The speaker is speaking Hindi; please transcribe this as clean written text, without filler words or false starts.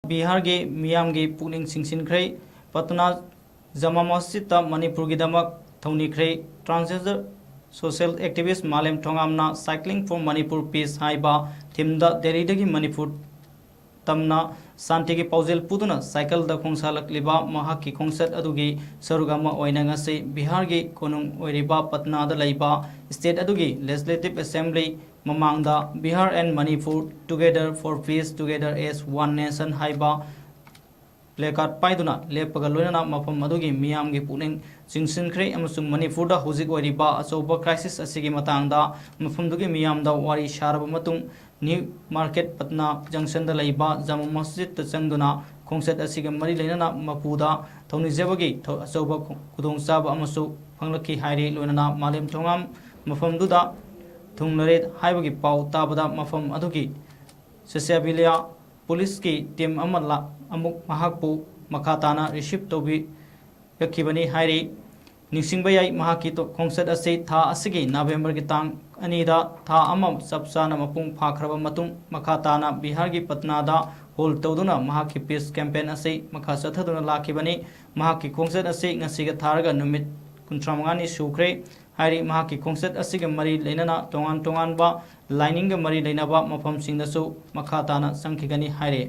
बिहार के मियाम की पुनिंग सिंसिनख्रे पटना जमा मस्जिद मणिपुर की थौनीख्रे ट्रांसजेंडर सोशल एक्टिविस्ट मालेम थोंगामना साइक्लिंग फॉर मणिपुर पीस हाइबा थीम दिल्ली मणिपुर तमना शांति की पाउजेल पुदुना साइकिल द खोंसालकलिबा महाकी खोंसत अदुगी सरुगामा ओइनंगसे बिहार की कोनुंग ओइरिबा पटना द लैबा स्टेट अदुगी लेजिस्लेटिव असेंबली ममांगदा Bihar and Manipur together for peace together as one nation हाइबा प्लेकार्ड पाइदुना लेपगा लोइना मफम अदुगी मियाम की पुनिंग चिंगसिनख्रे अमसुंग मणिपुर दा हुजिक ओइरिबा अचौबा क्राइसिस असिगी मतांगदा मफमदुगी मियाम दा वारी शारब मतुंग न्यू मार्केट पटना जंक्शन दा लैबा जामा मस्जिद ता चंगदुना खोंसेट असिगा मरी लेना मपुदा थौनिजेबगी अचौबा खुदोंचाबा अमसु फंगलकी हाइरे लोइना मालेम थोंगाम मफमदुदा थुंगलरे हाइबगी पाउ ताबदा मफम अदुगी सस्याबिलिया पुलिस की टीम अमला अमुक महाकपु मखाताना रिसीव तोबी यखिबनी हाइरे निसिंगबा याई महाकी तो खोंसत असे था असिगी नवंबर की तांग अनीदा था अमम सबसाना मपुंग फाखरबा मतुंग मखाताना बिहार की पटनादा होल तौदुना महाकी पीस कैंपेन असे मखा चथदुना लाखिबनी महाकी खोंसत असे ngasiga थारगा नुमित 35 सुख्रे हाइरे महाकी खोंसत असिगा मरी लेना तोंगान तोंगान बा लाइनिंग मरी लेनाबा मफम सिंगदसु मखाताना संखिगनी हाइरे।